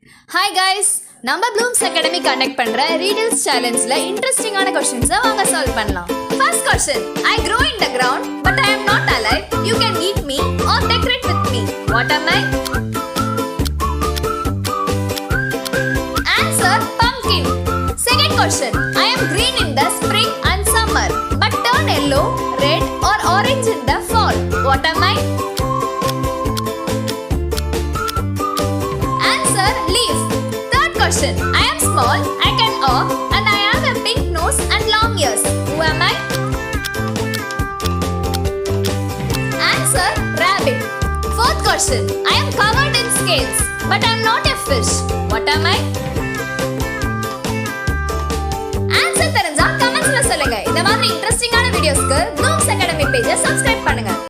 Hi guys, நம்ம Blooms Academy conduct பண்ற Riddles Challenge-ல இன்ட்ரெஸ்டிங்கான क्वेश्चंस வாங்க சால்வ் பண்ணலாம். First question, I grow in the ground but I am not alive. You can eat me or decorate with me. What am I? Answer, pumpkin. Second question, I am green in the spring and summer but turn yellow, red or orange in the fall. What am I? Answer, leaf. Third question, I am small, I can walk and I have a pink nose and long ears. Who am I? Answer, rabbit. Fourth question, I am covered in scales but I am not a fish. What am I? Answer தெரிஞ்சா கமெண்ட்ஸ்ல சொல்லுங்க. இந்த மாதிரி இன்ட்ரெஸ்டிங்கான வீடியோஸ்க்கு Blooms Academy பேஜை subscribe பண்ணுங்க.